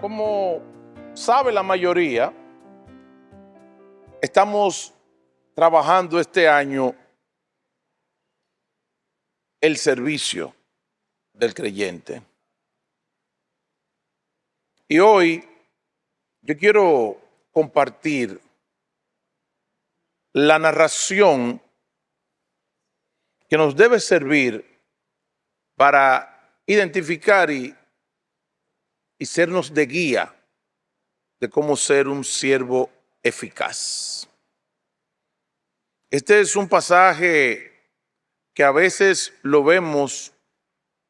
Como sabe la mayoría, estamos trabajando este año el servicio del creyente. Y hoy yo quiero compartir la narración que nos debe servir para identificar y sernos de guía de cómo ser un siervo eficaz. Este es un pasaje que a veces lo vemos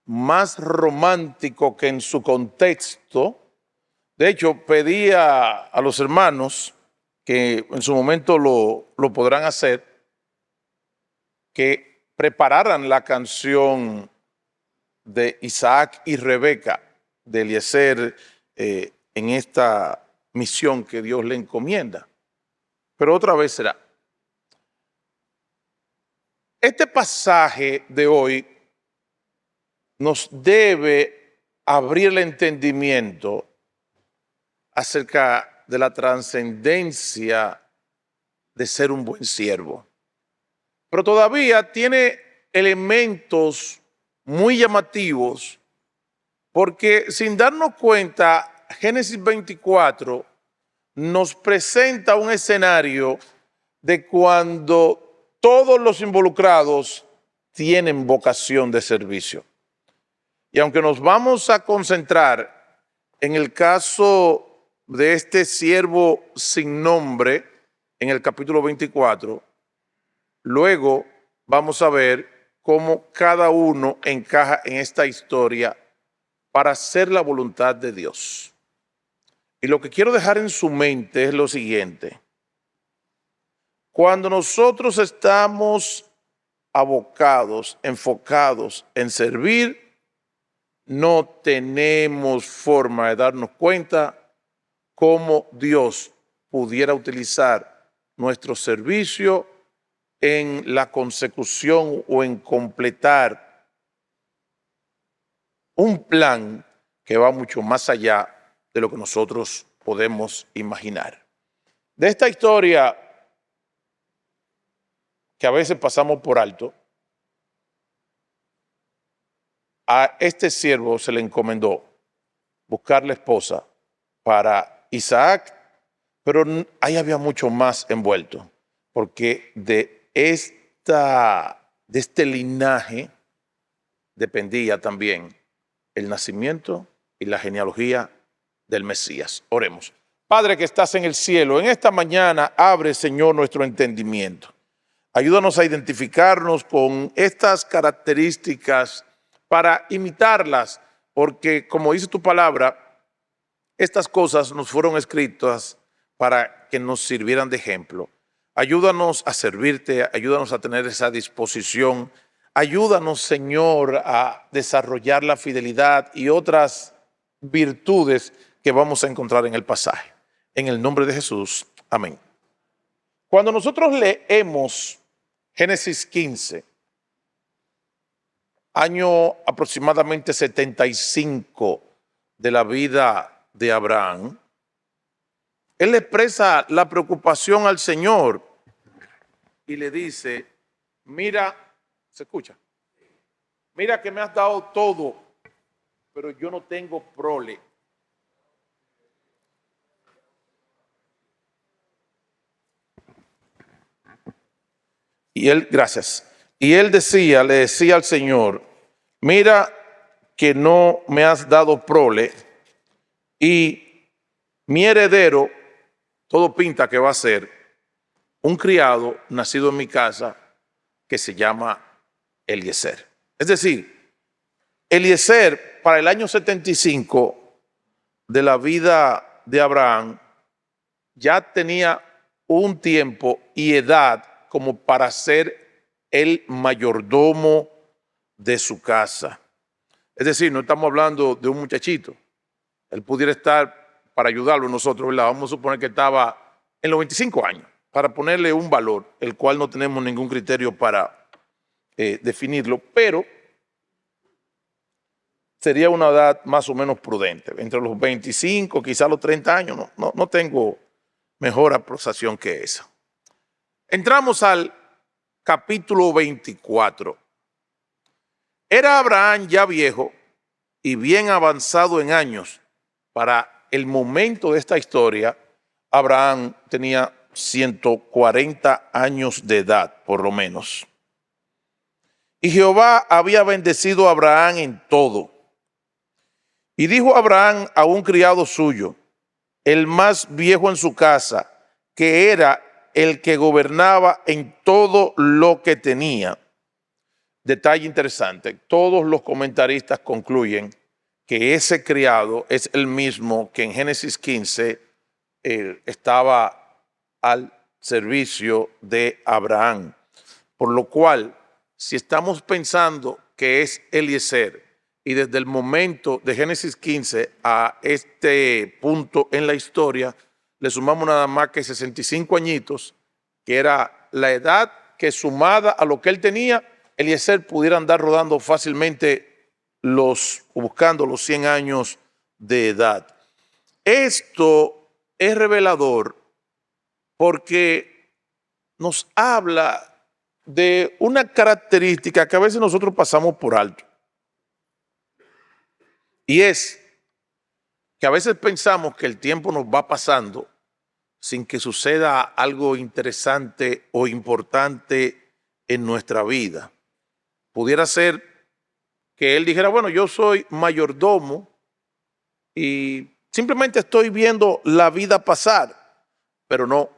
más romántico que en su contexto. De hecho, pedí a los hermanos, que en su momento lo podrán hacer, que prepararan la canción de Isaac y Rebeca, de Eliezer, en esta misión que Dios le encomienda. Pero otra vez será. Este pasaje de hoy nos debe abrir el entendimiento acerca de la trascendencia de ser un buen siervo. Pero todavía tiene elementos muy llamativos, porque sin darnos cuenta, Génesis 24 nos presenta un escenario de cuando todos los involucrados tienen vocación de servicio. Y aunque nos vamos a concentrar en el caso de este siervo sin nombre, en el capítulo 24, luego vamos a ver cómo cada uno encaja en esta historia para hacer la voluntad de Dios. Y lo que quiero dejar en su mente es lo siguiente. Cuando nosotros estamos abocados, enfocados en servir, no tenemos forma de darnos cuenta cómo Dios pudiera utilizar nuestro servicio en la consecución o en completar un plan que va mucho más allá de lo que nosotros podemos imaginar. De esta historia que a veces pasamos por alto, a este siervo se le encomendó buscar la esposa para Isaac, pero ahí había mucho más envuelto, porque de este linaje dependía también el nacimiento y la genealogía del Mesías. Oremos. Padre que estás en el cielo, en esta mañana abre, Señor, nuestro entendimiento. Ayúdanos a identificarnos con estas características para imitarlas, porque como dice tu palabra, estas cosas nos fueron escritas para que nos sirvieran de ejemplo. Ayúdanos a servirte, ayúdanos a tener esa disposición. Ayúdanos, Señor, a desarrollar la fidelidad y otras virtudes que vamos a encontrar en el pasaje. En el nombre de Jesús, amén. Cuando nosotros leemos Génesis 15, año aproximadamente 75 de la vida de Abraham, él le expresa la preocupación al Señor y le dice, mira, ¿se escucha? Mira que me has dado todo, pero yo no tengo prole. Y él, gracias. Y él le decía al Señor, mira que no me has dado prole y mi heredero, todo pinta que va a ser un criado nacido en mi casa que se llama Eliezer. Es decir, Eliezer para el año 75 de la vida de Abraham ya tenía un tiempo y edad como para ser el mayordomo de su casa. Es decir, no estamos hablando de un muchachito. Él pudiera estar, para ayudarlo nosotros, ¿verdad? Vamos a suponer que estaba en los 25 años, para ponerle un valor, el cual no tenemos ningún criterio para definirlo, pero sería una edad más o menos prudente, entre los 25, quizás los 30 años, no tengo mejor aproximación que esa. Entramos al capítulo 24. Era Abraham ya viejo y bien avanzado en años. Para el momento de esta historia, Abraham tenía 140 años de edad, por lo menos. Y Jehová había bendecido a Abraham en todo. Y dijo Abraham a un criado suyo, el más viejo en su casa, que era el que gobernaba en todo lo que tenía. Detalle interesante, todos los comentaristas concluyen que ese criado es el mismo que en Génesis 15 estaba al servicio de Abraham. Por lo cual, si estamos pensando que es Eliezer, y desde el momento de Génesis 15 a este punto en la historia, le sumamos nada más que 65 añitos, que era la edad que sumada a lo que él tenía, Eliezer pudiera andar rodando fácilmente buscando los 100 años de edad. Esto es revelador porque nos habla de una característica que a veces nosotros pasamos por alto. Y es que a veces pensamos que el tiempo nos va pasando sin que suceda algo interesante o importante en nuestra vida. Pudiera ser que él dijera, bueno, yo soy mayordomo y simplemente estoy viendo la vida pasar, pero no.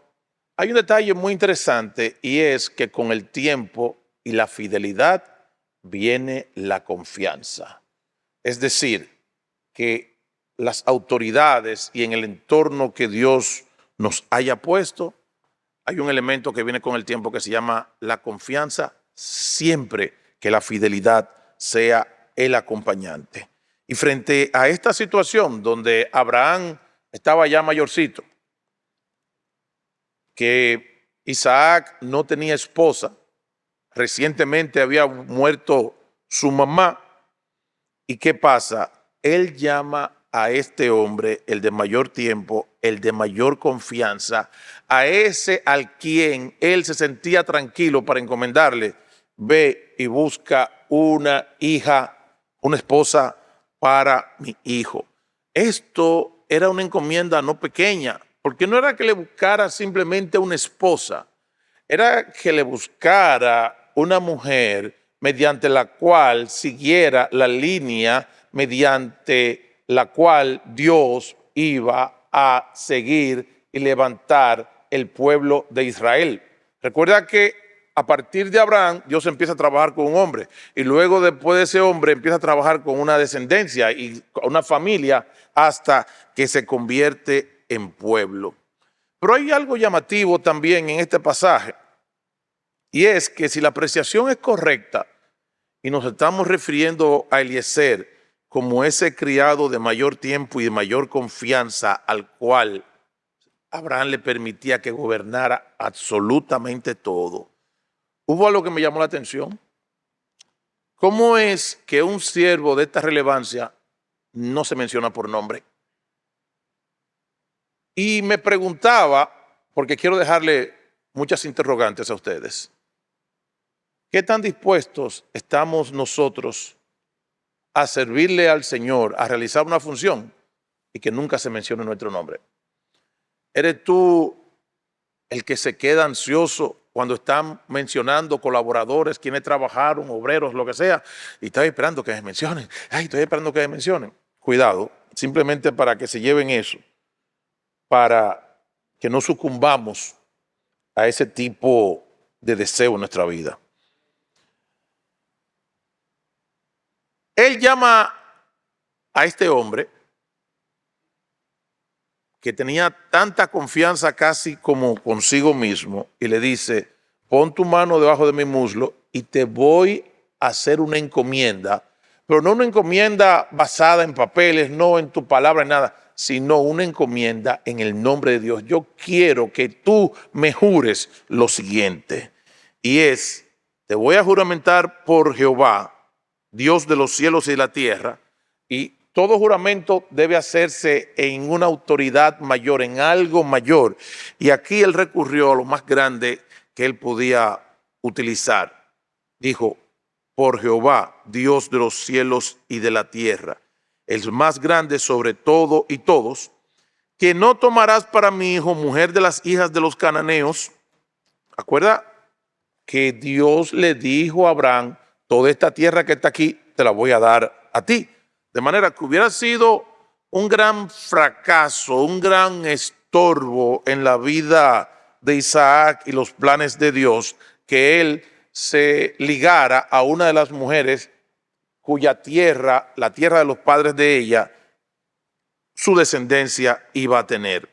Hay un detalle muy interesante y es que con el tiempo y la fidelidad viene la confianza. Es decir, que las autoridades y en el entorno que Dios nos haya puesto, hay un elemento que viene con el tiempo que se llama la confianza, siempre que la fidelidad sea el acompañante. Y frente a esta situación donde Abraham estaba ya mayorcito, que Isaac no tenía esposa, recientemente había muerto su mamá, ¿y qué pasa? Él llama a este hombre, el de mayor tiempo, el de mayor confianza, a ese al quien él se sentía tranquilo para encomendarle, ve y busca una hija, una esposa para mi hijo. Esto era una encomienda no pequeña, porque no era que le buscara simplemente una esposa, era que le buscara una mujer mediante la cual siguiera la línea mediante la cual Dios iba a seguir y levantar el pueblo de Israel. Recuerda que a partir de Abraham, Dios empieza a trabajar con un hombre y luego después de ese hombre empieza a trabajar con una descendencia y una familia hasta que se convierte en pueblo. Pero hay algo llamativo también en este pasaje y es que si la apreciación es correcta y nos estamos refiriendo a Eliezer como ese criado de mayor tiempo y de mayor confianza al cual Abraham le permitía que gobernara absolutamente todo, hubo algo que me llamó la atención. ¿Cómo es que un siervo de esta relevancia no se menciona por nombre? Y me preguntaba, porque quiero dejarle muchas interrogantes a ustedes, ¿qué tan dispuestos estamos nosotros a servirle al Señor, a realizar una función y que nunca se mencione nuestro nombre? ¿Eres tú el que se queda ansioso cuando están mencionando colaboradores, quienes trabajaron, obreros, lo que sea, y estás esperando que se mencionen? Ay, estoy esperando que se mencionen. Cuidado, simplemente para que se lleven eso, para que no sucumbamos a ese tipo de deseo en nuestra vida. Él llama a este hombre que tenía tanta confianza casi como consigo mismo y le dice, pon tu mano debajo de mi muslo y te voy a hacer una encomienda, pero no una encomienda basada en papeles, no en tu palabra, en nada, sino una encomienda en el nombre de Dios. Yo quiero que tú me jures lo siguiente, y es, te voy a juramentar por Jehová, Dios de los cielos y de la tierra, Y todo juramento debe hacerse en una autoridad mayor, en algo mayor. Y aquí él recurrió a lo más grande que él podía utilizar. Dijo, por Jehová, Dios de los cielos y de la tierra, el más grande sobre todo y todos, que no tomarás para mi hijo mujer de las hijas de los cananeos. Acuerda que Dios le dijo a Abraham, toda esta tierra que está aquí te la voy a dar a ti. De manera que hubiera sido un gran fracaso, un gran estorbo en la vida de Isaac y los planes de Dios, que él se ligara a una de las mujeres cuya tierra, la tierra de los padres de ella, su descendencia iba a tener.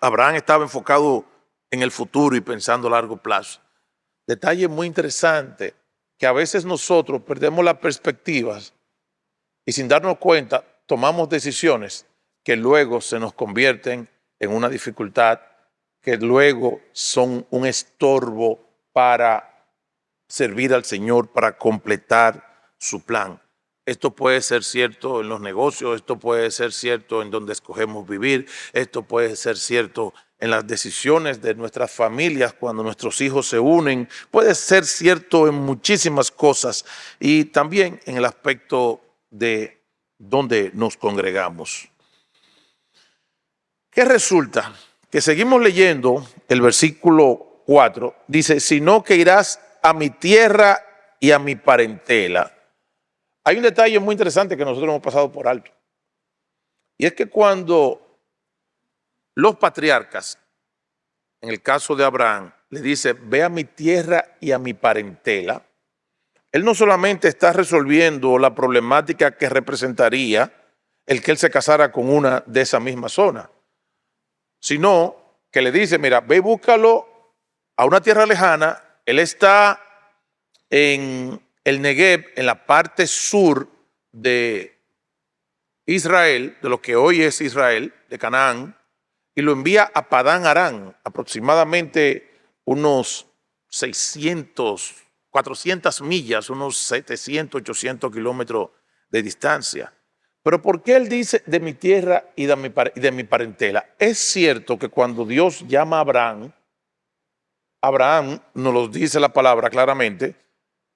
Abraham estaba enfocado en el futuro y pensando a largo plazo. Detalle muy interesante, que a veces nosotros perdemos las perspectivas y sin darnos cuenta tomamos decisiones que luego se nos convierten en una dificultad, que luego son un estorbo para servir al Señor, para completar su plan. Esto puede ser cierto en los negocios, esto puede ser cierto en donde escogemos vivir, esto puede ser cierto en las decisiones de nuestras familias cuando nuestros hijos se unen, puede ser cierto en muchísimas cosas y también en el aspecto de donde nos congregamos. ¿Qué resulta? Que seguimos leyendo el versículo 4, dice, sino que irás a mi tierra y a mi parentela. Hay un detalle muy interesante que nosotros hemos pasado por alto. Y es que cuando los patriarcas, en el caso de Abraham, le dice, ve a mi tierra y a mi parentela, él no solamente está resolviendo la problemática que representaría el que él se casara con una de esa misma zona, sino que le dice, mira, ve y búscalo a una tierra lejana. Él está en el Negev, en la parte sur de Israel, de lo que hoy es Israel, de Canaán, y lo envía a Padán Aram, aproximadamente unos 600, 400 millas, unos 700, 800 kilómetros de distancia. Pero ¿por qué él dice de mi tierra y de mi parentela? Es cierto que cuando Dios llama a Abraham, Abraham, nos lo dice la palabra claramente,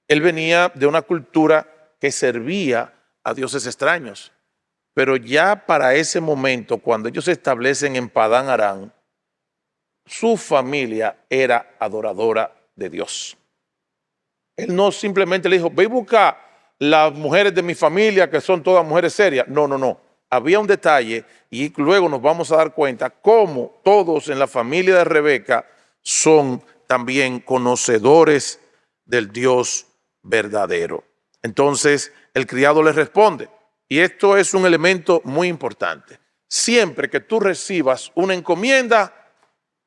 él venía de una cultura que servía a dioses extraños. Pero ya para ese momento, cuando ellos se establecen en Padán Aram, su familia era adoradora de Dios. Él no simplemente le dijo, ve y busca las mujeres de mi familia, que son todas mujeres serias. No, no, no. Había un detalle y luego nos vamos a dar cuenta cómo todos en la familia de Rebeca son también conocedores del Dios verdadero. Entonces el criado le responde, y esto es un elemento muy importante. Siempre que tú recibas una encomienda,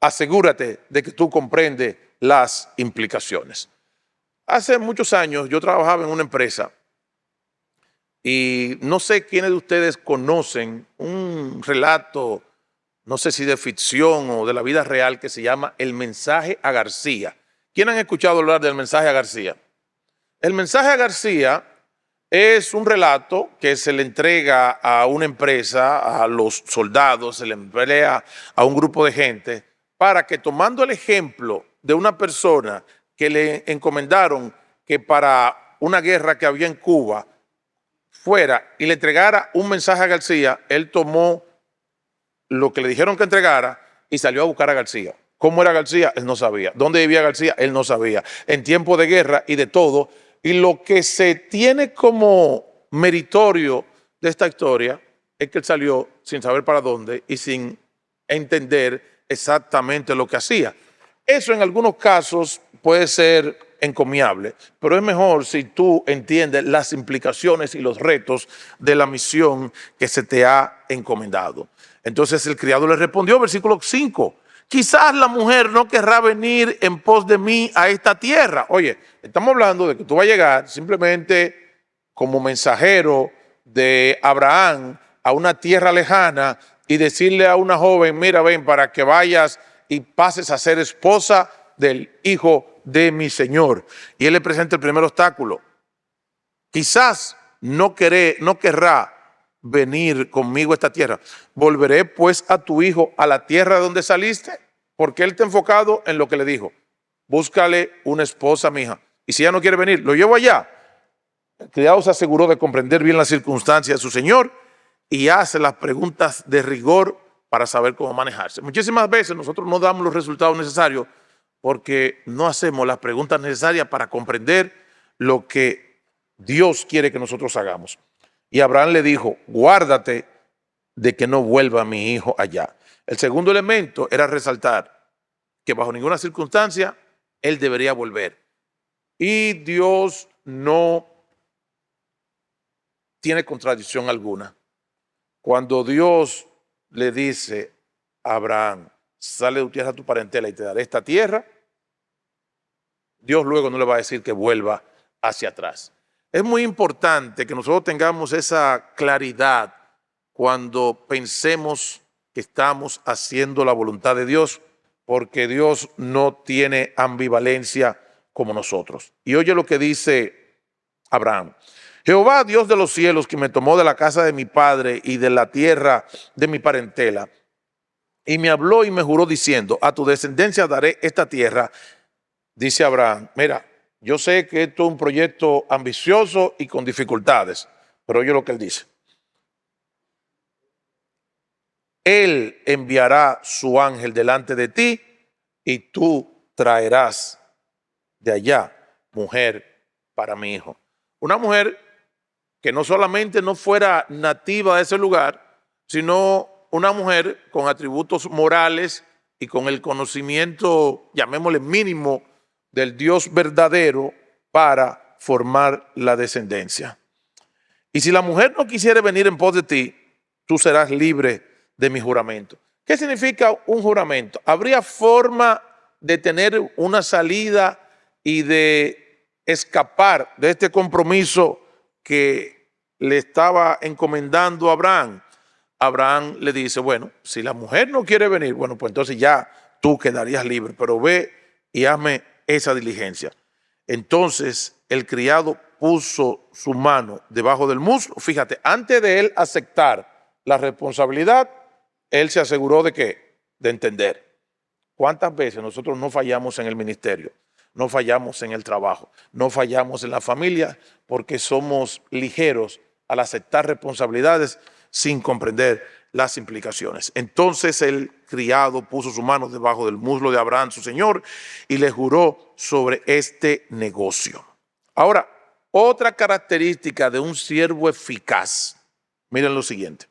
asegúrate de que tú comprendes las implicaciones. Hace muchos años yo trabajaba en una empresa y no sé quiénes de ustedes conocen un relato, no sé si de ficción o de la vida real, que se llama El mensaje a García. ¿Quién han escuchado hablar del mensaje a García? El mensaje a García es un relato que se le entrega a una empresa, a los soldados, se le emplea a un grupo de gente para que, tomando el ejemplo de una persona que le encomendaron que para una guerra que había en Cuba fuera y le entregara un mensaje a García, él tomó lo que le dijeron que entregara y salió a buscar a García. ¿Cómo era García? Él no sabía. ¿Dónde vivía García? Él no sabía. En tiempo de guerra y de todo. Y lo que se tiene como meritorio de esta historia es que él salió sin saber para dónde y sin entender exactamente lo que hacía. Eso en algunos casos puede ser encomiable, pero es mejor si tú entiendes las implicaciones y los retos de la misión que se te ha encomendado. Entonces el criado le respondió, versículo 5, quizás la mujer no querrá venir en pos de mí a esta tierra. Oye, estamos hablando de que tú vas a llegar simplemente como mensajero de Abraham a una tierra lejana y decirle a una joven, mira, ven para que vayas y pases a ser esposa del hijo de mi Señor. Y él le presenta el primer obstáculo. Quizás no querrá venir conmigo a esta tierra. Volveré pues a tu hijo a la tierra de donde saliste, porque él está enfocado en lo que le dijo. Búscale una esposa a mi hija. Y si ella no quiere venir, lo llevo allá. El criado se aseguró de comprender bien las circunstancias de su señor y hace las preguntas de rigor para saber cómo manejarse. Muchísimas veces nosotros no damos los resultados necesarios porque no hacemos las preguntas necesarias para comprender lo que Dios quiere que nosotros hagamos. Y Abraham le dijo, guárdate de que no vuelva mi hijo allá. El segundo elemento era resaltar que bajo ninguna circunstancia él debería volver. Y Dios no tiene contradicción alguna. Cuando Dios le dice a Abraham, sale de tu tierra, tu parentela y te daré esta tierra, Dios luego no le va a decir que vuelva hacia atrás. Es muy importante que nosotros tengamos esa claridad cuando pensemos que estamos haciendo la voluntad de Dios, porque Dios no tiene ambivalencia como nosotros. Y oye lo que dice Abraham. Jehová, Dios de los cielos, que me tomó de la casa de mi padre y de la tierra de mi parentela, y me habló y me juró diciendo, a tu descendencia daré esta tierra. Dice Abraham, mira, yo sé que esto es un proyecto ambicioso y con dificultades, pero oye lo que él dice. Él enviará su ángel delante de ti y tú traerás de allá mujer para mi hijo. Una mujer que no solamente no fuera nativa de ese lugar, sino una mujer con atributos morales y con el conocimiento, llamémosle mínimo, del Dios verdadero para formar la descendencia. Y si la mujer no quisiera venir en pos de ti, tú serás libre de mi juramento. ¿Qué significa un juramento? ¿Habría forma de tener una salida y de escapar de este compromiso que le estaba encomendando a Abraham? Abraham le dice, bueno, si la mujer no quiere venir, bueno, pues entonces ya tú quedarías libre, pero ve y hazme esa diligencia. Entonces el criado puso su mano debajo del muslo. Fíjate, antes de él aceptar la responsabilidad, él se aseguró de qué, de entender. ¿Cuántas veces nosotros no fallamos en el ministerio? No fallamos en el trabajo, no fallamos en la familia porque somos ligeros al aceptar responsabilidades sin comprender las implicaciones. Entonces el criado puso su mano debajo del muslo de Abraham, su señor, y le juró sobre este negocio. Ahora, otra característica de un siervo eficaz, miren lo siguiente.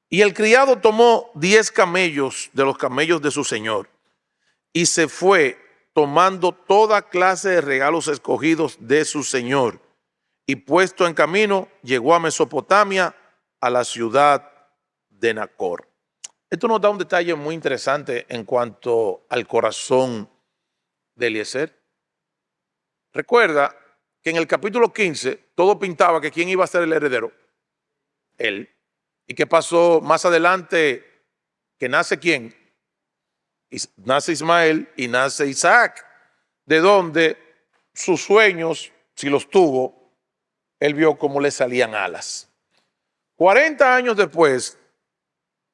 Y el criado tomó 10 camellos de los camellos de su señor y se fue tomando toda clase de regalos escogidos de su señor. Y puesto en camino, llegó a Mesopotamia, a la ciudad de Nacor. Esto nos da un detalle muy interesante en cuanto al corazón de Eliezer. Recuerda que en el capítulo 15 todo pintaba que quién iba a ser el heredero. Él. ¿Y qué pasó más adelante? Que nace quién? Nace Ismael y nace Isaac, de donde sus sueños, si los tuvo, él vio cómo le salían alas. 40 años después,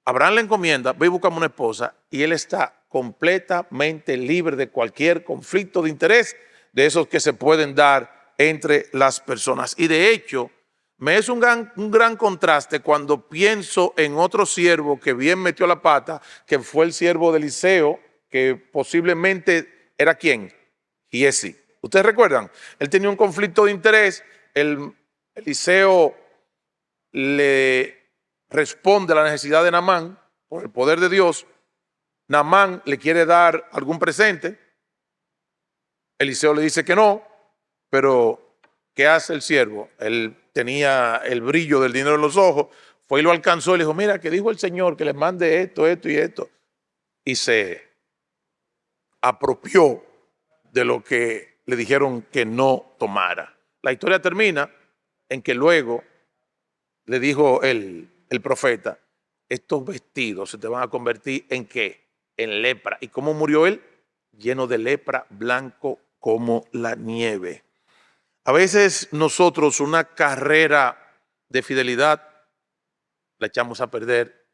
Abraham le encomienda, ve y busca una esposa, y él está completamente libre de cualquier conflicto de interés de esos que se pueden dar entre las personas. Y de hecho, me es un gran contraste cuando pienso en otro siervo que bien metió la pata, que fue el siervo de Eliseo, que posiblemente era ¿quién? Giesi. ¿Ustedes recuerdan? Él tenía un conflicto de interés. Eliseo le responde a la necesidad de Naamán por el poder de Dios. Naamán le quiere dar algún presente. Eliseo le dice que no, pero ¿qué hace el siervo? Él tenía el brillo del dinero en los ojos, fue y lo alcanzó y le dijo, mira, que dijo el Señor que les mande esto, esto y esto. Y se apropió de lo que le dijeron que no tomara. La historia termina en que luego le dijo el profeta, estos vestidos se te van a convertir en ¿qué? En lepra. ¿Y cómo murió él? Lleno de lepra, blanco como la nieve. A veces nosotros una carrera de fidelidad la echamos a perder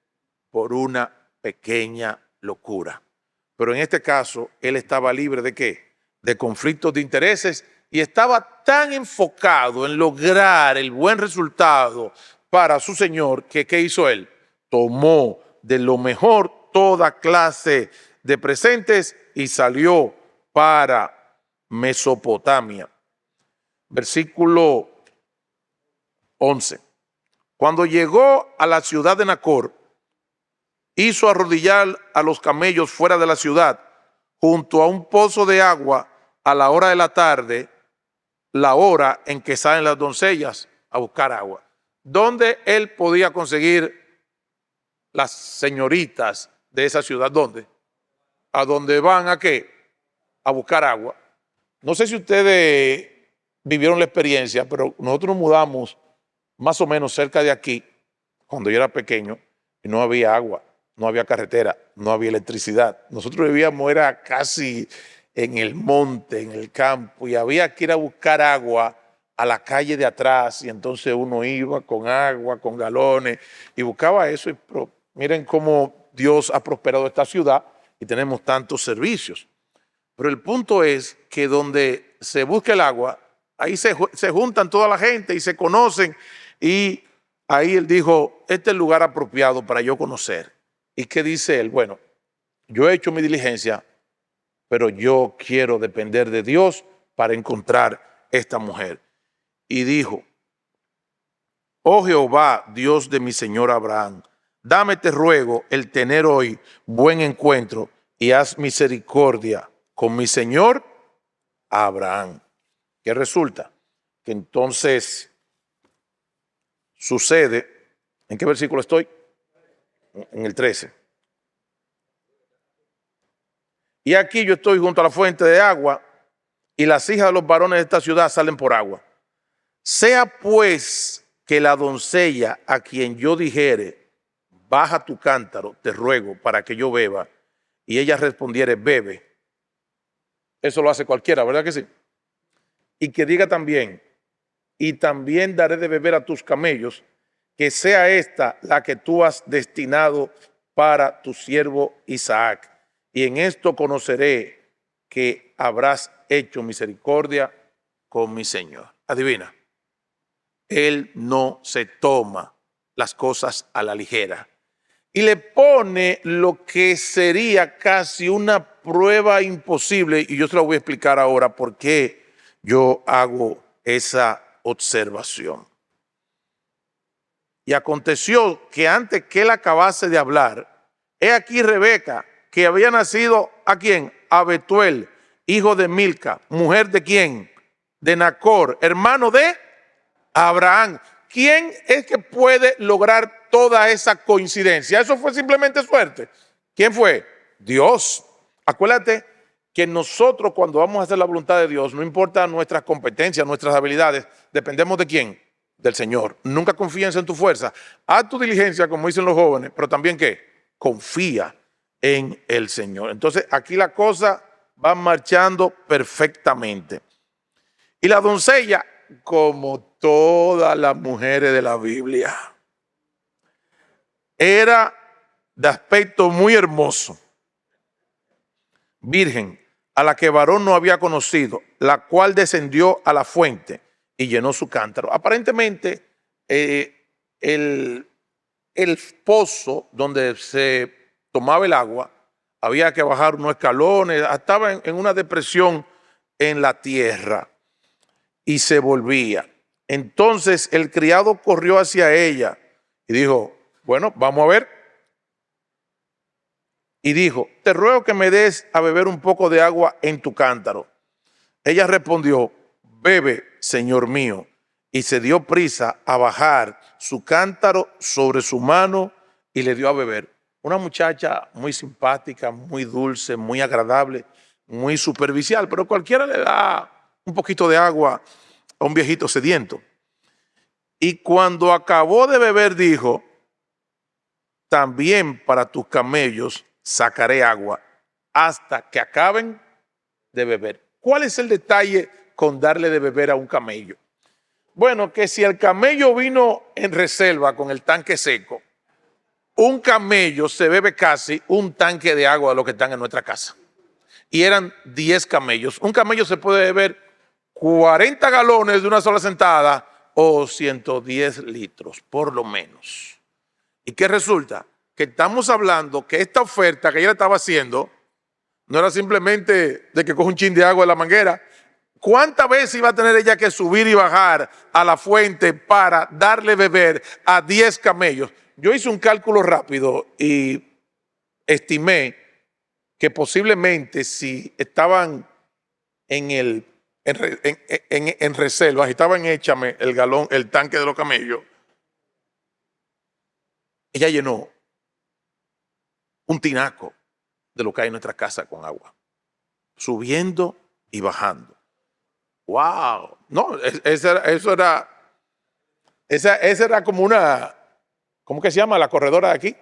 por una pequeña locura. Pero en este caso, él estaba libre ¿de qué? De conflictos de intereses y estaba tan enfocado en lograr el buen resultado para su Señor que ¿qué hizo él? Tomó de lo mejor toda clase de presentes y salió para Mesopotamia. Versículo 11. Cuando llegó a la ciudad de Nacor, hizo arrodillar a los camellos fuera de la ciudad, junto a un pozo de agua, a la hora de la tarde, la hora en que salen las doncellas a buscar agua. ¿Dónde él podía conseguir las señoritas de esa ciudad? ¿Dónde? ¿A dónde van a qué? A buscar agua. No sé si ustedes vivieron la experiencia, pero nosotros nos mudamos más o menos cerca de aquí, cuando yo era pequeño, y no había agua, no había carretera, no había electricidad. Nosotros vivíamos, era casi en el monte, en el campo, y había que ir a buscar agua a la calle de atrás, y entonces uno iba con agua, con galones, y buscaba eso. Miren cómo Dios ha prosperado esta ciudad y tenemos tantos servicios. Pero el punto es que donde se busca el agua, ahí se juntan toda la gente y se conocen, y ahí él dijo, este es el lugar apropiado para yo conocer. ¿Y qué dice él? Bueno, yo he hecho mi diligencia, pero yo quiero depender de Dios para encontrar esta mujer. Y dijo, oh Jehová, Dios de mi señor Abraham, dame, te ruego, el tener hoy buen encuentro y haz misericordia con mi señor Abraham. ¿Qué resulta? Que entonces sucede, ¿en qué versículo estoy? En el 13. Y aquí yo estoy junto a la fuente de agua, y las hijas de los varones de esta ciudad salen por agua. Sea pues que la doncella a quien yo dijere, baja tu cántaro, te ruego, para que yo beba, y ella respondiere, bebe. Eso lo hace cualquiera, ¿verdad que sí? Y que diga también, y también daré de beber a tus camellos, que sea esta la que tú has destinado para tu siervo Isaac. Y en esto conoceré que habrás hecho misericordia con mi Señor. Adivina, él no se toma las cosas a la ligera y le pone lo que sería casi una prueba imposible, y yo se lo voy a explicar ahora por qué yo hago esa observación. Y aconteció que antes que él acabase de hablar, he aquí Rebeca, que había nacido ¿a quién? A Betuel, hijo de Milca, mujer de quién? De Nacor, hermano de Abraham. ¿Quién es que puede lograr toda esa coincidencia? Eso fue simplemente suerte. ¿Quién fue? Dios. Acuérdate que nosotros, cuando vamos a hacer la voluntad de Dios, no importa nuestras competencias, nuestras habilidades, dependemos de quién, del Señor. Nunca confíes en tu fuerza. Haz tu diligencia, como dicen los jóvenes, pero también ¿qué? Confía en el Señor. Entonces aquí la cosa va marchando perfectamente. Y la doncella, como todas las mujeres de la Biblia, era de aspecto muy hermoso, virgen, a la que varón no había conocido, la cual descendió a la fuente y llenó su cántaro. Aparentemente, el pozo donde se tomaba el agua, había que bajar unos escalones, estaba en una depresión en la tierra y se volvía. Entonces el criado corrió hacia ella y dijo, bueno, vamos a ver. Y dijo, te ruego que me des a beber un poco de agua en tu cántaro. Ella respondió, bebe, señor mío. Y se dio prisa a bajar su cántaro sobre su mano y le dio a beber. Una muchacha muy simpática, muy dulce, muy agradable, muy superficial, pero cualquiera le da un poquito de agua a un viejito sediento. Y cuando acabó de beber dijo, también para tus camellos sacaré agua hasta que acaben de beber. ¿Cuál es el detalle con darle de beber a un camello? Bueno, que si el camello vino en reserva con el tanque seco, un camello se bebe casi un tanque de agua de los que están en nuestra casa. Y eran 10 camellos. Un camello se puede beber 40 galones de una sola sentada o 110 litros, por lo menos. ¿Y qué resulta? Que estamos hablando que esta oferta que ella estaba haciendo no era simplemente de que coge un chin de agua de la manguera. ¿Cuántas veces iba a tener ella que subir y bajar a la fuente para darle beber a 10 camellos? Yo hice un cálculo rápido y estimé que posiblemente si estaban en reserva, si estaban échame el galón, el tanque de los camellos, ella llenó un tinaco de lo que hay en nuestra casa con agua, subiendo y bajando. ¡Wow! No, esa era como una, ¿cómo que se llama la corredora de aquí?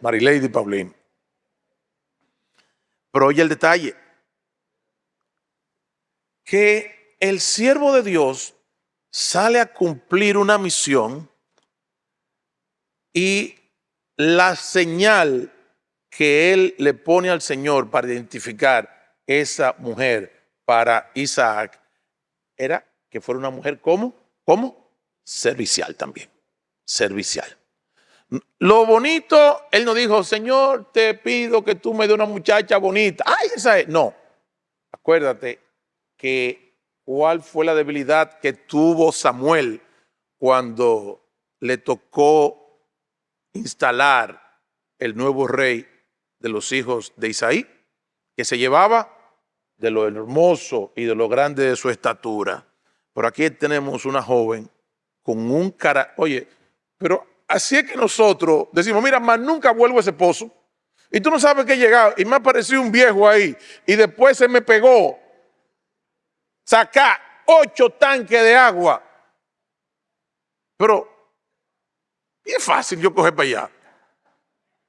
Marilady Paulín. Pero oye el detalle, que el siervo de Dios sale a cumplir una misión y la señal que él le pone al Señor para identificar esa mujer para Isaac era que fuera una mujer ¿cómo? Servicial también, servicial. Lo bonito, él no dijo, Señor, te pido que tú me des una muchacha bonita. ¡Ay, esa es! No, acuérdate que cuál fue la debilidad que tuvo Samuel cuando le tocó instalar el nuevo rey de los hijos de Isaí, que se llevaba de lo hermoso y de lo grande de su estatura. Pero aquí tenemos una joven con un cara, oye, pero así es que nosotros decimos, mira, más nunca vuelvo a ese pozo. Y tú no sabes que he llegado y me apareció un viejo ahí y después se me pegó sacar 8 tanques de agua. Pero es fácil yo coger para allá.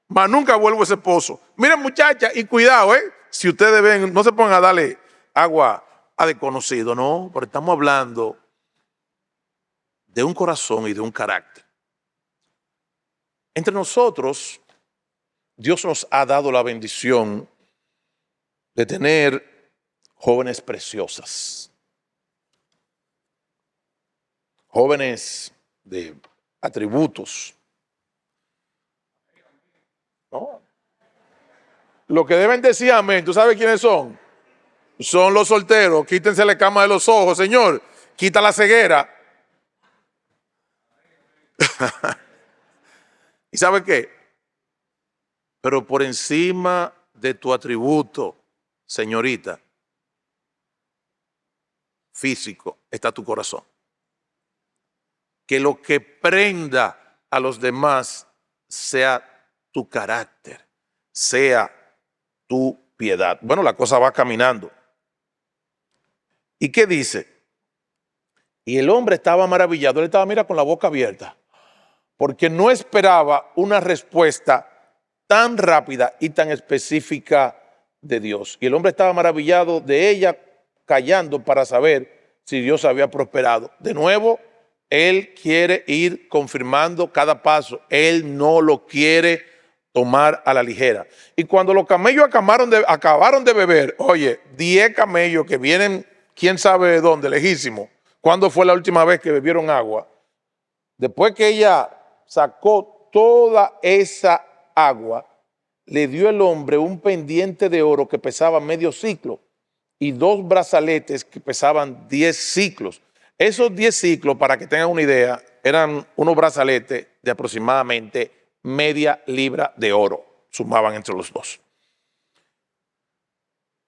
Más nunca vuelvo a ese pozo. Miren, muchachas, y cuidado, si ustedes ven, no se pongan a darle agua a desconocido, no, porque estamos hablando de un corazón y de un carácter. Entre nosotros, Dios nos ha dado la bendición de tener jóvenes preciosas, jóvenes de atributos, ¿no? Lo que deben decir amén, ¿tú sabes quiénes son? Son los solteros. Quítense la cama de los ojos, Señor, quita la ceguera. ¿Y sabe qué? Pero por encima de tu atributo, señorita, físico, está tu corazón. Que lo que prenda a los demás sea tu carácter, sea tu piedad. Bueno, la cosa va caminando. ¿Y qué dice? Y el hombre estaba maravillado, él estaba, mira, con la boca abierta, porque no esperaba una respuesta tan rápida y tan específica de Dios. Y el hombre estaba maravillado de ella, callando para saber si Dios había prosperado. De nuevo, él quiere ir confirmando cada paso. Él no lo quiere tomar a la ligera. Y cuando los camellos acabaron de beber, oye, 10 camellos que vienen, quién sabe de dónde, lejísimo. ¿Cuándo fue la última vez que bebieron agua? Después que ella sacó toda esa agua, le dio el hombre un pendiente de oro que pesaba medio ciclo y 2 brazaletes que pesaban 10 ciclos. Esos 10 ciclos, para que tengan una idea, eran unos brazaletes de aproximadamente media libra de oro, sumaban entre los dos.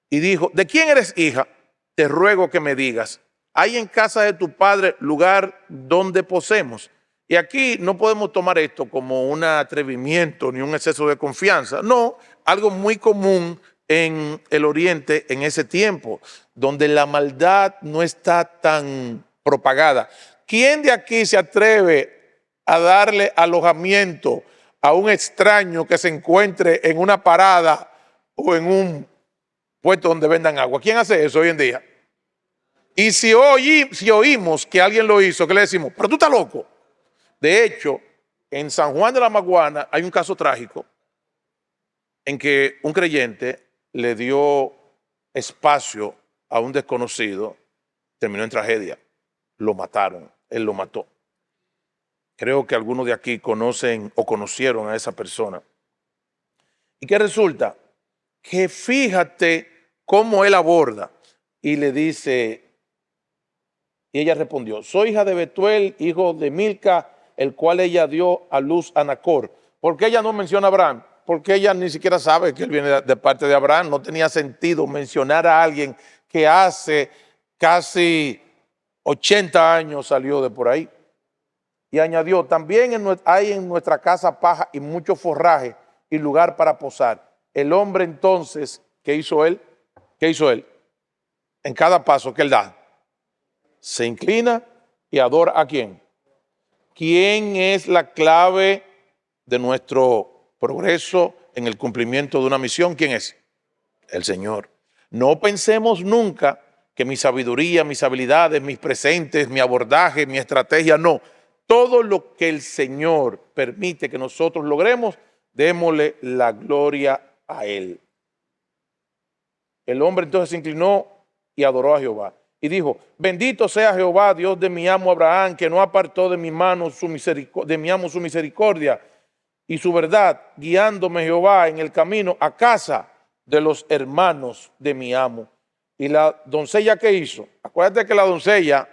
Y dijo, ¿de quién eres hija? Te ruego que me digas, ¿hay en casa de tu padre lugar donde posemos? Y aquí no podemos tomar esto como un atrevimiento ni un exceso de confianza. No, algo muy común en el Oriente en ese tiempo, donde la maldad no está tan propagada. ¿Quién de aquí se atreve a darle alojamiento a un extraño que se encuentre en una parada o en un puesto donde vendan agua? ¿Quién hace eso hoy en día? Y si oímos que alguien lo hizo, ¿qué le decimos? Pero tú estás loco. De hecho, en San Juan de la Maguana hay un caso trágico en que un creyente le dio espacio a un desconocido, terminó en tragedia. Lo mataron, él lo mató. Creo que algunos de aquí conocen o conocieron a esa persona. ¿Y qué resulta? Que fíjate cómo él aborda y le dice, y ella respondió, soy hija de Betuel, hijo de Milca, el cual ella dio a luz a Nacor. ¿Por qué ella no menciona a Abraham? Porque ella ni siquiera sabe que él viene de parte de Abraham. No tenía sentido mencionar a alguien que hace casi 80 años salió de por ahí. Y añadió, también hay en nuestra casa paja y mucho forraje y lugar para posar. El hombre entonces, ¿qué hizo él? ¿Qué hizo él? En cada paso que él da, se inclina y adora ¿a quién? ¿Quién es la clave de nuestro progreso en el cumplimiento de una misión? ¿Quién es? El Señor. No pensemos nunca que mi sabiduría, mis habilidades, mis presentes, mi abordaje, mi estrategia, no. Todo lo que el Señor permite que nosotros logremos, démosle la gloria a Él. El hombre entonces se inclinó y adoró a Jehová. Y dijo, bendito sea Jehová, Dios de mi amo Abraham, que no apartó de mi mano de mi amo su misericordia y su verdad, guiándome Jehová en el camino a casa de los hermanos de mi amo. Y la doncella, ¿qué hizo? Acuérdate que la doncella,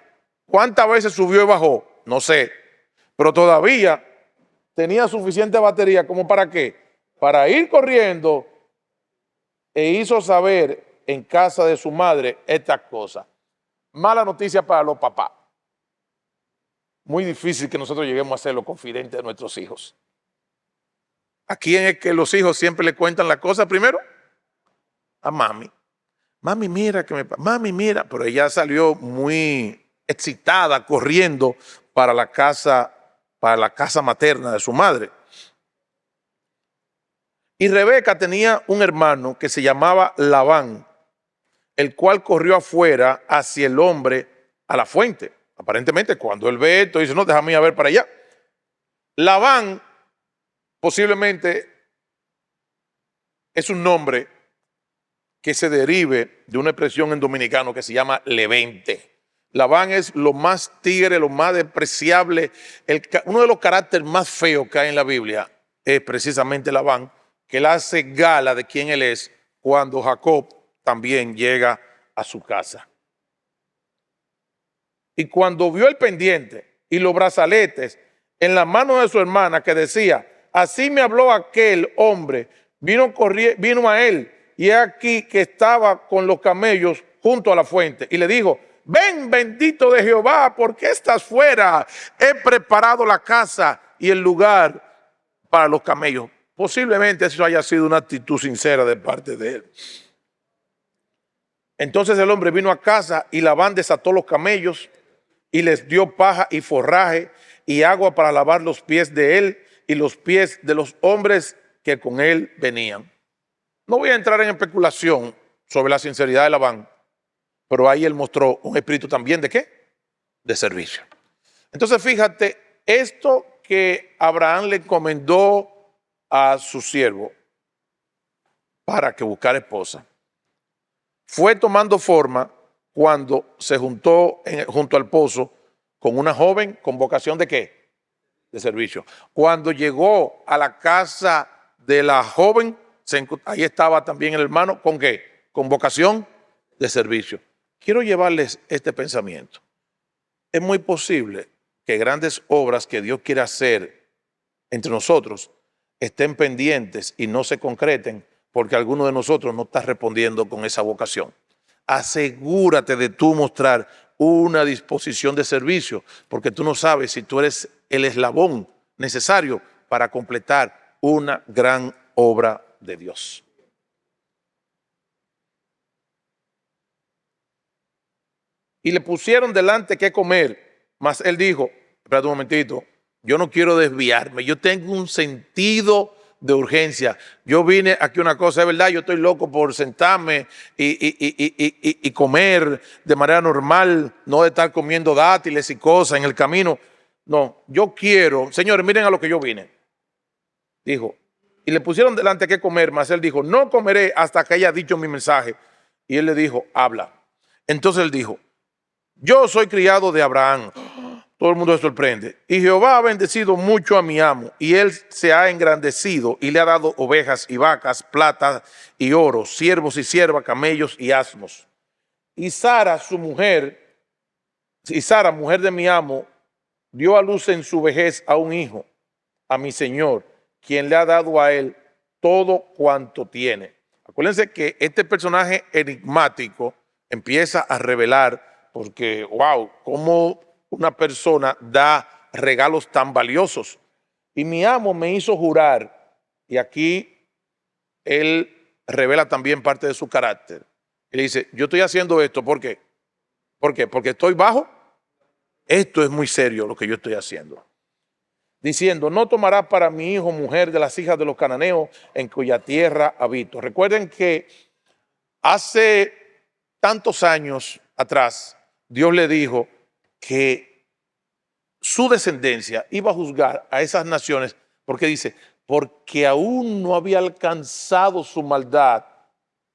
¿cuántas veces subió y bajó? No sé, pero todavía tenía suficiente batería como para qué, para ir corriendo, e hizo saber en casa de su madre estas cosas. Mala noticia para los papás. Muy difícil que nosotros lleguemos a ser los confidentes de nuestros hijos. ¿A quién es que los hijos siempre le cuentan la cosa primero? A mami. Mami, mira mami, mira, pero ella salió muy excitada corriendo para la casa materna de su madre. Y Rebeca tenía un hermano que se llamaba Labán, el cual corrió afuera hacia el hombre a la fuente. Aparentemente, cuando él ve esto, dice, no, déjame ir a ver para allá. Labán posiblemente es un nombre que se derive de una expresión en dominicano que se llama levente. Labán es lo más tigre, lo más despreciable, uno de los caracteres más feos que hay en la Biblia es precisamente Labán, que él hace gala de quién él es cuando Jacob también llega a su casa. Y cuando vio el pendiente y los brazaletes en la mano de su hermana que decía, así me habló aquel hombre, vino a él y aquí que estaba con los camellos junto a la fuente y le dijo, ven bendito de Jehová, ¿por qué estás fuera? He preparado la casa y el lugar para los camellos. Posiblemente eso haya sido una actitud sincera de parte de él. Entonces el hombre vino a casa y Labán desató los camellos y les dio paja y forraje y agua para lavar los pies de él y los pies de los hombres que con él venían. No voy a entrar en especulación sobre la sinceridad de Labán, pero ahí él mostró un espíritu también ¿de qué? De servicio. Entonces fíjate, esto que Abraham le encomendó a su siervo para que buscara esposa, fue tomando forma cuando se juntó junto al pozo con una joven con vocación ¿de qué? De servicio. Cuando llegó a la casa de la joven, ahí estaba también el hermano ¿con qué? Con vocación de servicio. Quiero llevarles este pensamiento. Es muy posible que grandes obras que Dios quiere hacer entre nosotros estén pendientes y no se concreten porque alguno de nosotros no está respondiendo con esa vocación. Asegúrate de tú mostrar una disposición de servicio, porque tú no sabes si tú eres el eslabón necesario para completar una gran obra de Dios. Y le pusieron delante qué comer, mas él dijo, espérate un momentito, yo no quiero desviarme, yo tengo un sentido de urgencia. Yo vine aquí una cosa, es verdad, yo estoy loco por sentarme y comer de manera normal, no de estar comiendo dátiles y cosas en el camino. No, yo quiero, señores, miren a lo que yo vine. Dijo, y le pusieron delante que comer, mas él dijo, no comeré hasta que haya dicho mi mensaje. Y él le dijo, habla. Entonces él dijo, yo soy criado de Abraham. Todo el mundo se sorprende. Y Jehová ha bendecido mucho a mi amo, y él se ha engrandecido y le ha dado ovejas y vacas, plata y oro, siervos y siervas, camellos y asnos. Y Sara, su mujer, mujer de mi amo, dio a luz en su vejez a un hijo, a mi señor, quien le ha dado a él todo cuanto tiene. Acuérdense que este personaje enigmático empieza a revelar, porque, wow, cómo una persona da regalos tan valiosos. Y mi amo me hizo jurar, y aquí él revela también parte de su carácter. Él dice, yo estoy haciendo esto, ¿por qué? ¿Por qué? Porque estoy bajo. Esto es muy serio lo que yo estoy haciendo. Diciendo, no tomarás para mi hijo mujer de las hijas de los cananeos en cuya tierra habito. Recuerden que hace tantos años atrás, Dios le dijo que su descendencia iba a juzgar a esas naciones, porque dice, porque aún no había alcanzado su maldad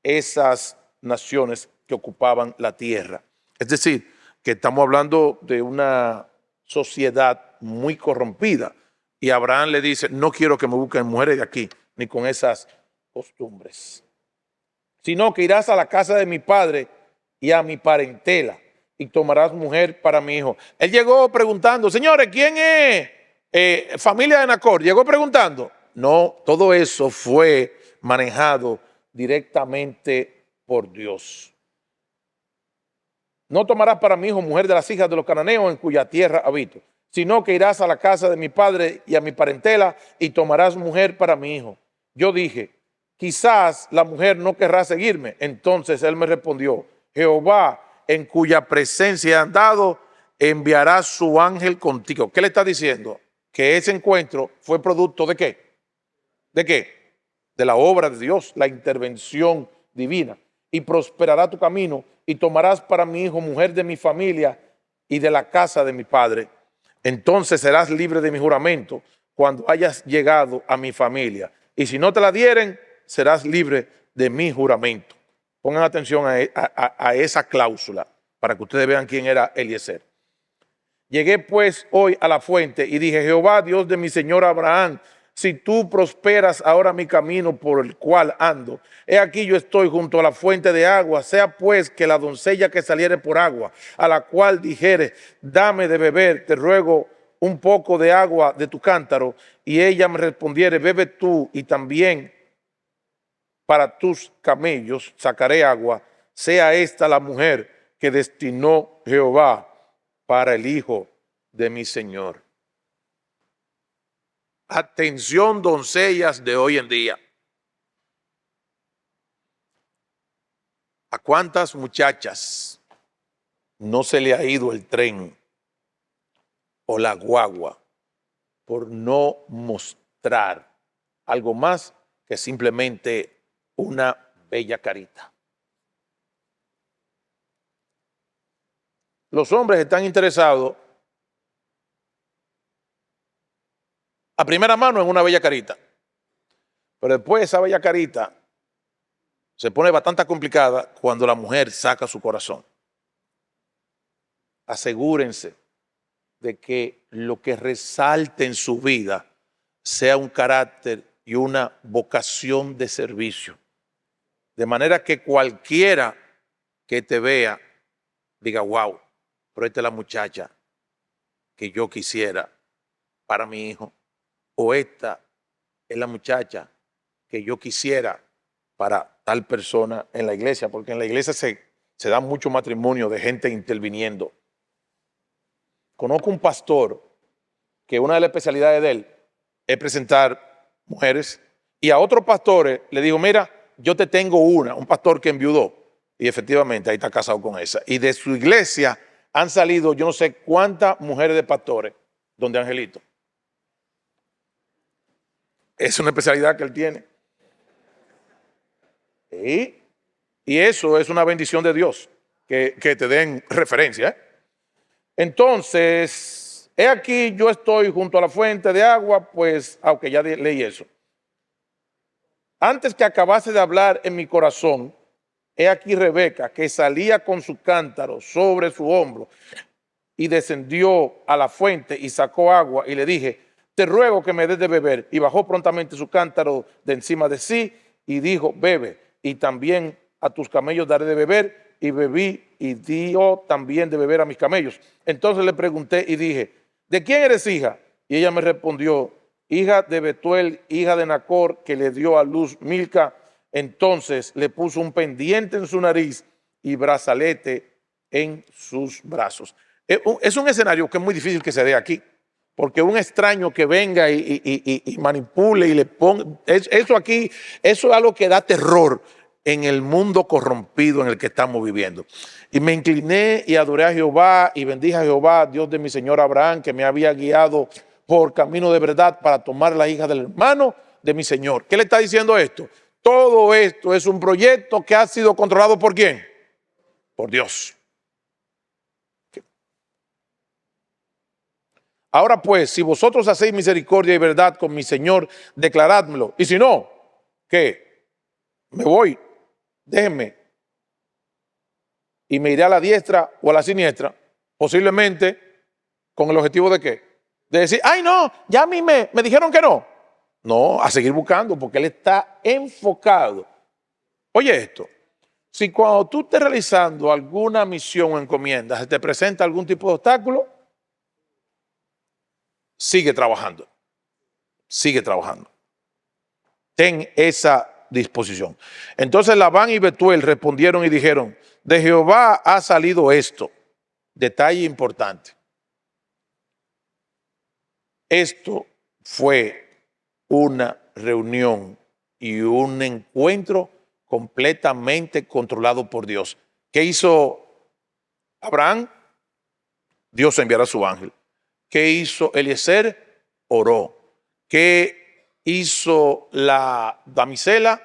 esas naciones que ocupaban la tierra. Es decir, que estamos hablando de una sociedad muy corrompida. Y Abraham le dice, no quiero que me busquen mujeres de aquí, ni con esas costumbres, sino que irás a la casa de mi padre y a mi parentela y tomarás mujer para mi hijo. Él llegó preguntando, señores, ¿quién es familia de Nacor? Llegó preguntando. No, todo eso fue manejado directamente por Dios. No tomarás para mi hijo mujer de las hijas de los cananeos en cuya tierra habito, sino que irás a la casa de mi padre y a mi parentela y tomarás mujer para mi hijo. Yo dije, quizás la mujer no querrá seguirme. Entonces él me respondió, Jehová, en cuya presencia he andado, enviará su ángel contigo. ¿Qué le está diciendo? Que ese encuentro fue producto ¿de qué? ¿De qué? De la obra de Dios, la intervención divina. Y prosperará tu camino y tomarás para mi hijo mujer de mi familia y de la casa de mi padre. Entonces serás libre de mi juramento cuando hayas llegado a mi familia. Y si no te la dieren, serás libre de mi juramento. Pongan atención a esa cláusula para que ustedes vean quién era Eliezer. Llegué pues hoy a la fuente y dije, Jehová, Dios de mi señor Abraham, si tú prosperas ahora mi camino por el cual ando, he aquí yo estoy junto a la fuente de agua, sea pues que la doncella que saliere por agua, a la cual dijere, dame de beber, te ruego un poco de agua de tu cántaro, y ella me respondiere, bebe tú y también para tus camellos sacaré agua, sea esta la mujer que destinó Jehová para el hijo de mi señor. Atención, doncellas de hoy en día. ¿A cuántas muchachas no se le ha ido el tren o la guagua por no mostrar algo más que simplemente una bella carita? Los hombres están interesados a primera mano en una bella carita, pero después esa bella carita se pone bastante complicada cuando la mujer saca su corazón. Asegúrense de que lo que resalte en su vida sea un carácter y una vocación de servicio. De manera que cualquiera que te vea diga, wow, pero esta es la muchacha que yo quisiera para mi hijo. O esta es la muchacha que yo quisiera para tal persona en la iglesia, porque en la iglesia se da mucho matrimonio de gente interviniendo. Conozco un pastor que una de las especialidades de él es presentar mujeres, y a otros pastores le dijo, mira, yo te tengo un pastor que enviudó, y efectivamente ahí está casado con esa. Y de su iglesia han salido yo no sé cuántas mujeres de pastores, donde Angelito. Es una especialidad que él tiene. ¿Sí? Y eso es una bendición de Dios, que te den referencia. Entonces, he aquí yo estoy junto a la fuente de agua, pues, aunque ya leí eso. Antes que acabase de hablar en mi corazón, he aquí Rebeca, que salía con su cántaro sobre su hombro, y descendió a la fuente y sacó agua, y le dije, te ruego que me des de beber. Y bajó prontamente su cántaro de encima de sí, y dijo, bebe, y también a tus camellos daré de beber. Y bebí, y dio también de beber a mis camellos. Entonces le pregunté y dije, ¿de quién eres hija? Y ella me respondió, hija de Betuel, hija de Nacor, que le dio a luz Milca. Entonces le puso un pendiente en su nariz y brazalete en sus brazos. Es un escenario que es muy difícil que se dé aquí, porque un extraño que venga y manipule y le ponga, eso aquí, eso es algo que da terror en el mundo corrompido en el que estamos viviendo. Y me incliné y adoré a Jehová y bendije a Jehová, Dios de mi señor Abraham, que me había guiado por camino de verdad para tomar la hija del hermano de mi señor. ¿Qué le está diciendo esto? Todo esto es un proyecto que ha sido controlado ¿por quién? Por Dios. Ahora pues, si vosotros hacéis misericordia y verdad con mi Señor, declarádmelo. Y si no, ¿qué? Me voy, déjenme. Y me iré a la diestra o a la siniestra, posiblemente con el objetivo de ¿qué? De decir, ay no, ya a mí me dijeron que no. No, a seguir buscando, porque él está enfocado. Oye esto, si cuando tú estés realizando alguna misión o encomienda, se te presenta algún tipo de obstáculo, sigue trabajando, sigue trabajando. Ten esa disposición. Entonces Labán y Betuel respondieron y dijeron, de Jehová ha salido esto. Detalle importante. Esto fue una reunión y un encuentro completamente controlado por Dios. ¿Qué hizo Abraham? Dios enviará a su ángel. ¿Qué hizo Eliezer? Oró. ¿Qué hizo la damisela?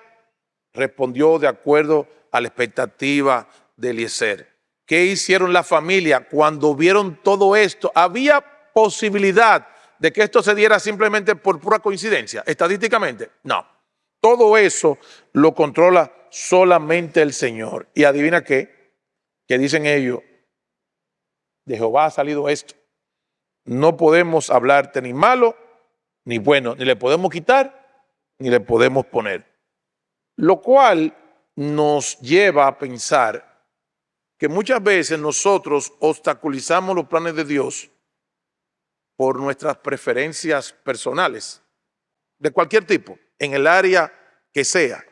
Respondió de acuerdo a la expectativa de Eliezer. ¿Qué hicieron la familia cuando vieron todo esto? ¿Había posibilidad de que esto se diera simplemente por pura coincidencia, estadísticamente? No. Todo eso lo controla solamente el Señor. Y adivina qué, que dicen ellos, de Jehová ha salido esto. No podemos hablarte ni malo, ni bueno, ni le podemos quitar, ni le podemos poner. Lo cual nos lleva a pensar que muchas veces nosotros obstaculizamos los planes de Dios por nuestras preferencias personales, de cualquier tipo, en el área que sea,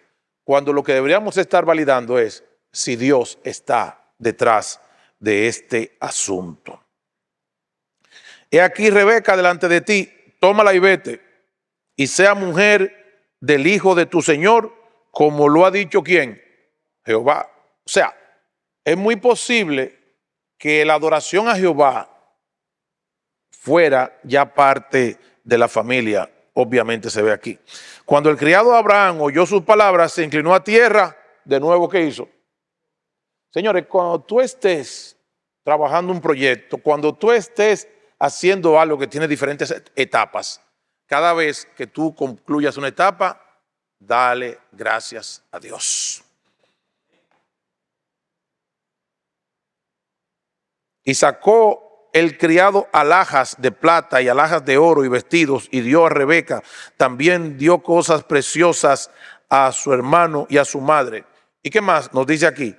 cuando lo que deberíamos estar validando es si Dios está detrás de este asunto. He aquí Rebeca delante de ti, tómala y vete, y sea mujer del hijo de tu Señor, como lo ha dicho ¿quién? Jehová. O sea, es muy posible que la adoración a Jehová fuera ya parte de la familia, obviamente se ve aquí. Cuando el criado Abraham oyó sus palabras, se inclinó a tierra, de nuevo, ¿qué hizo? Señores, cuando tú estés trabajando un proyecto, cuando tú estés haciendo algo que tiene diferentes etapas, cada vez que tú concluyas una etapa, dale gracias a Dios. Y sacó el criado alhajas de plata y alhajas de oro y vestidos y dio a Rebeca. También dio cosas preciosas a su hermano y a su madre. ¿Y qué más nos dice aquí?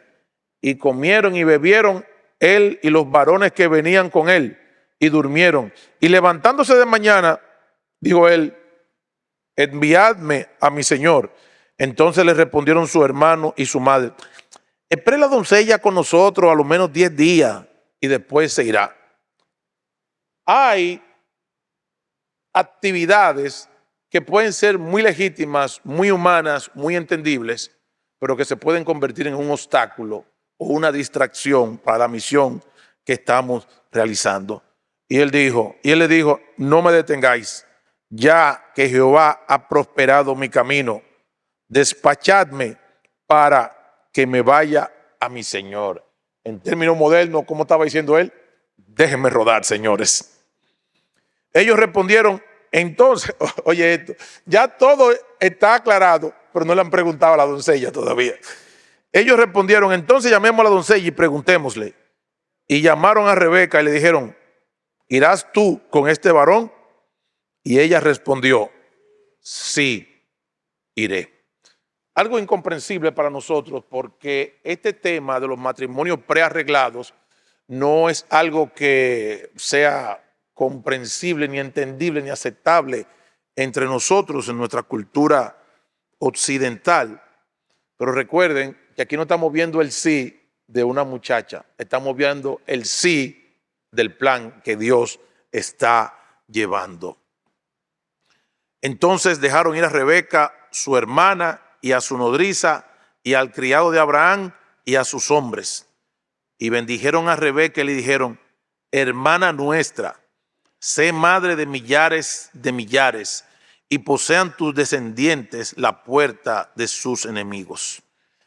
Y comieron y bebieron él y los varones que venían con él y durmieron. Y levantándose de mañana, dijo él, enviadme a mi señor. Entonces le respondieron su hermano y su madre, espere la doncella con nosotros a lo menos 10 días y después se irá. Hay actividades que pueden ser muy legítimas, muy humanas, muy entendibles, pero que se pueden convertir en un obstáculo o una distracción para la misión que estamos realizando. Y él le dijo, no me detengáis, ya que Jehová ha prosperado mi camino. Despachadme para que me vaya a mi Señor. En términos modernos, ¿cómo estaba diciendo él? Déjenme rodar, señores. Ellos respondieron, entonces, oye esto, ya todo está aclarado, pero no le han preguntado a la doncella todavía. Ellos respondieron, entonces llamemos a la doncella y preguntémosle. Y llamaron a Rebeca y le dijeron, ¿irás tú con este varón? Y ella respondió, sí, iré. Algo incomprensible para nosotros porque este tema de los matrimonios prearreglados no es algo que sea comprensible, ni entendible, ni aceptable entre nosotros en nuestra cultura occidental. Pero recuerden que aquí no estamos viendo el sí de una muchacha, estamos viendo el sí del plan que Dios está llevando. Entonces dejaron ir a Rebeca, su hermana, y a su nodriza, y al criado de Abraham, y a sus hombres. Y bendijeron a Rebeca y le dijeron, hermana nuestra, sé madre de millares, y posean tus descendientes la puerta de sus enemigos.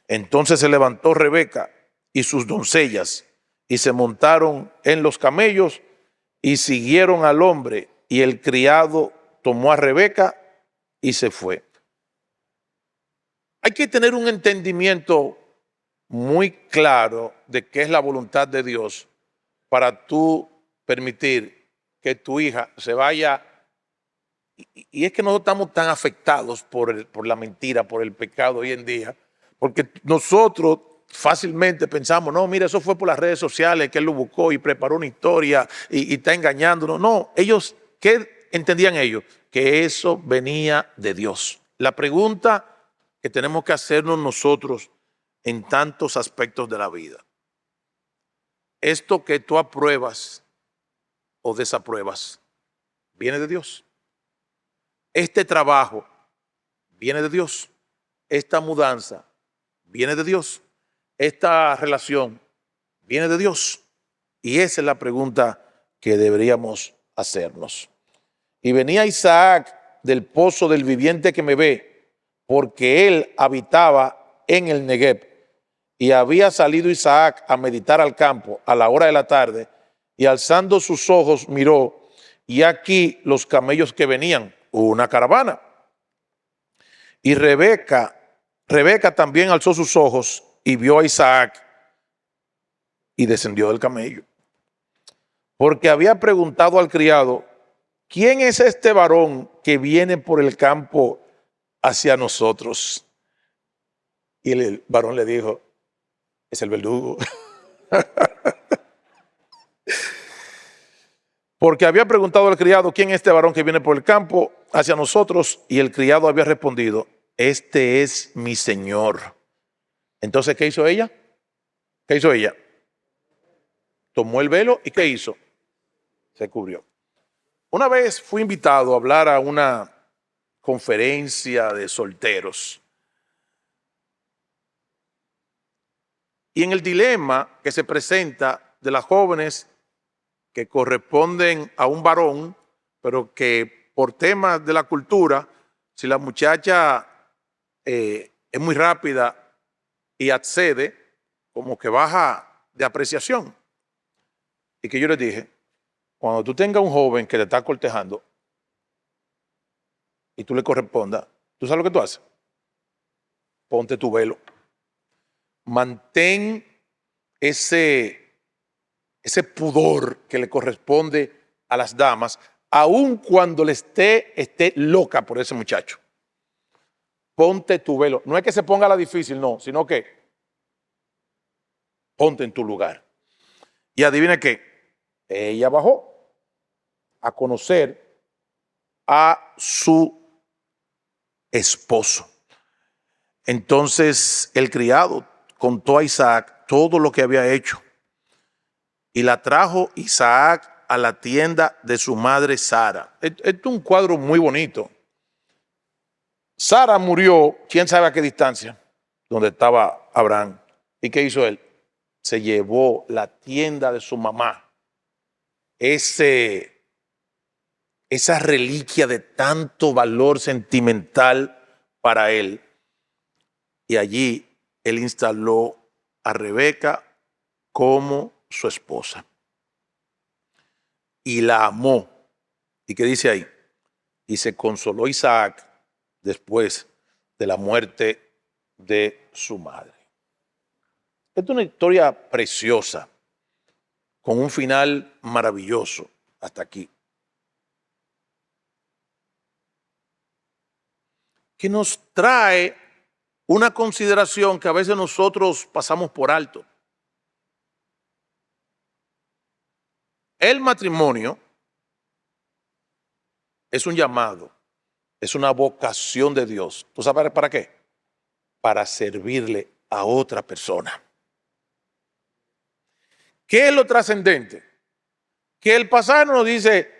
Entonces se levantó Rebeca y sus doncellas, y se montaron en los camellos, y siguieron al hombre, y el criado tomó a Rebeca y se fue. Hay que tener un entendimiento muy claro de qué es la voluntad de Dios para tú permitir que tu hija se vaya. Y es que nosotros estamos tan afectados por la mentira, por el pecado hoy en día, porque nosotros fácilmente pensamos, no, mira, eso fue por las redes sociales que él lo buscó y preparó una historia y está engañándonos. No, ellos, ¿qué entendían ellos? Que eso venía de Dios. La pregunta que tenemos que hacernos nosotros en tantos aspectos de la vida. Esto que tú apruebas o desapruebas, ¿viene de Dios? Este trabajo viene de Dios. Esta mudanza viene de Dios. Esta relación viene de Dios. Y esa es la pregunta que deberíamos hacernos. Y venía Isaac del pozo del viviente que me ve, porque él habitaba en el Negev. Y había salido Isaac a meditar al campo a la hora de la tarde, y alzando sus ojos miró, y aquí los camellos que venían, una caravana. Y Rebeca también alzó sus ojos y vio a Isaac y descendió del camello. Porque había preguntado al criado, ¿quién es este varón que viene por el campo hacia nosotros? Y el varón le dijo, es el verdugo. Porque había preguntado al criado, ¿quién es este varón que viene por el campo hacia nosotros? Y el criado había respondido, este es mi señor. Entonces, ¿qué hizo ella? ¿Qué hizo ella? Tomó el velo y ¿qué hizo? Se cubrió. Una vez fui invitado a hablar a una conferencia de solteros. Y en el dilema que se presenta de las jóvenes que corresponden a un varón, pero que por temas de la cultura, si la muchacha es muy rápida y accede, como que baja de apreciación. Y que yo les dije, cuando tú tengas un joven que te está cortejando y tú le correspondas, ¿tú sabes lo que tú haces? Ponte tu velo. Mantén ese pudor que le corresponde a las damas, aun cuando le esté loca por ese muchacho. Ponte tu velo. No es que se ponga la difícil, no, sino que ponte en tu lugar. Y adivina qué, ella bajó a conocer a su esposo. Entonces el criado contó a Isaac todo lo que había hecho. Y la trajo Isaac a la tienda de su madre Sara. Esto es un cuadro muy bonito. Sara murió, quién sabe a qué distancia, donde estaba Abraham. ¿Y qué hizo él? Se llevó la tienda de su mamá, ese esa reliquia de tanto valor sentimental para él. Y allí él instaló a Rebeca como su esposa. Y la amó. ¿Y qué dice ahí? Y se consoló Isaac después de la muerte de su madre. Esta es una historia preciosa, con un final maravilloso hasta aquí, que nos trae una consideración que a veces nosotros pasamos por alto. El matrimonio es un llamado, es una vocación de Dios. ¿Tú sabes para qué? Para servirle a otra persona. ¿Qué es lo trascendente? Que el pasaje nos dice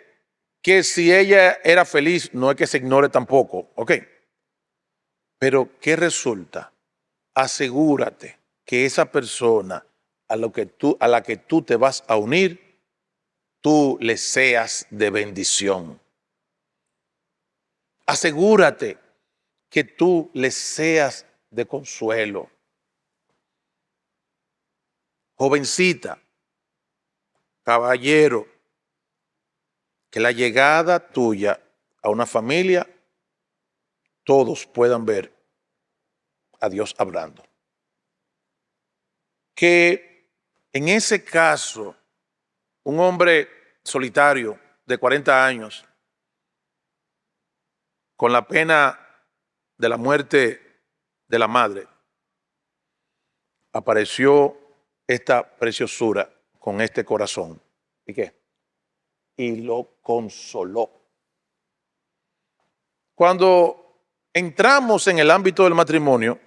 que si ella era feliz, no es que se ignore tampoco, ¿ok? Pero ¿qué resulta? Asegúrate que esa persona a la que tú te vas a unir, tú le seas de bendición. Asegúrate que tú le seas de consuelo. Jovencita, caballero, que la llegada tuya a una familia, todos puedan ver a Dios hablando. Que en ese caso, un hombre solitario de 40 años, con la pena de la muerte de la madre, apareció esta preciosura con este corazón. ¿Y qué? Y lo consoló. Cuando entramos en el ámbito del matrimonio,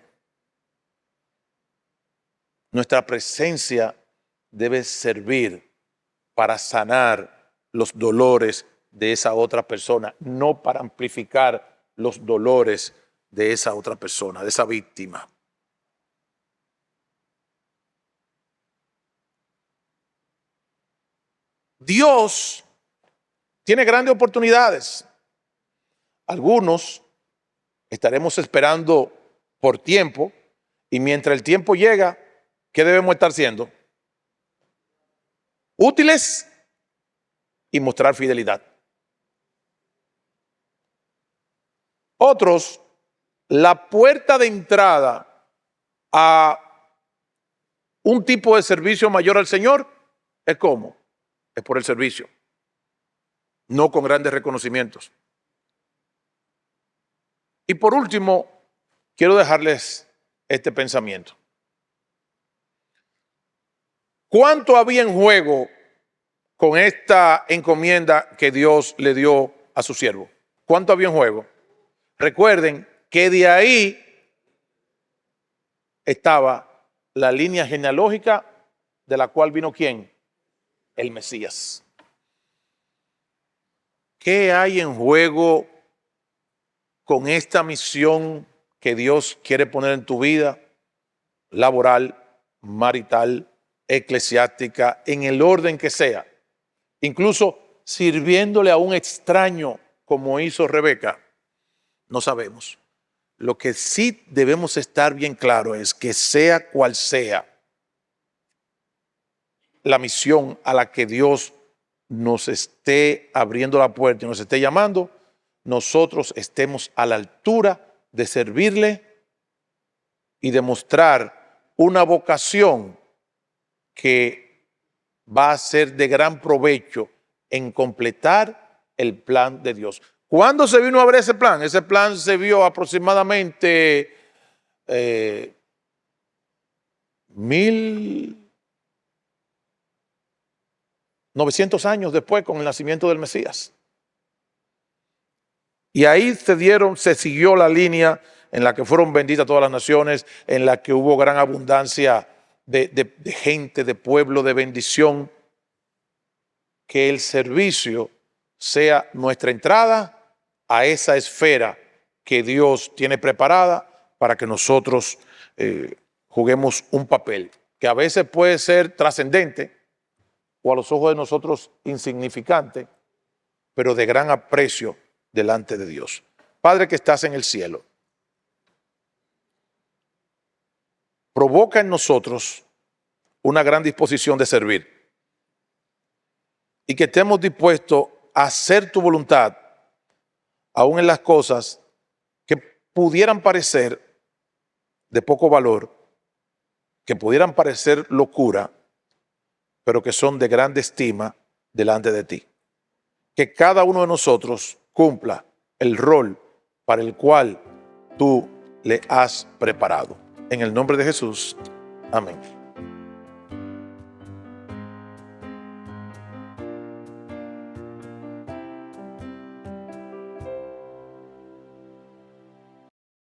nuestra presencia debe servir para sanar los dolores de esa otra persona, no para amplificar los dolores de esa otra persona, de esa víctima. Dios tiene grandes oportunidades. Algunos estaremos esperando por tiempo y mientras el tiempo llega, ¿qué debemos estar haciendo? Útiles y mostrar fidelidad. Otros, la puerta de entrada a un tipo de servicio mayor al Señor es ¿cómo? Es por el servicio, no con grandes reconocimientos. Y por último, quiero dejarles este pensamiento. ¿Cuánto había en juego con esta encomienda que Dios le dio a su siervo? ¿Cuánto había en juego? Recuerden que de ahí estaba la línea genealógica de la cual vino ¿quién? El Mesías. ¿Qué hay en juego con esta misión que Dios quiere poner en tu vida laboral, marital, eclesiástica, en el orden que sea? Incluso sirviéndole a un extraño como hizo Rebeca, no sabemos. Lo que sí debemos estar bien claro es que sea cual sea la misión a la que Dios nos esté abriendo la puerta y nos esté llamando, nosotros estemos a la altura de servirle y demostrar una vocación que va a ser de gran provecho en completar el plan de Dios. ¿Cuándo se vino a ver ese plan? Ese plan se vio aproximadamente 1900 años después con el nacimiento del Mesías. Y ahí se siguió la línea en la que fueron benditas todas las naciones, en la que hubo gran abundancia de gente, de pueblo, de bendición. Que el servicio sea nuestra entrada a esa esfera que Dios tiene preparada para que nosotros juguemos un papel que a veces puede ser trascendente o a los ojos de nosotros insignificante, pero de gran aprecio delante de Dios. Padre que estás en el cielo, provoca en nosotros una gran disposición de servir y que estemos dispuestos a hacer tu voluntad, aún en las cosas que pudieran parecer de poco valor, que pudieran parecer locura, pero que son de grande estima delante de ti. Que cada uno de nosotros cumpla el rol para el cual tú le has preparado. En el nombre de Jesús. Amén.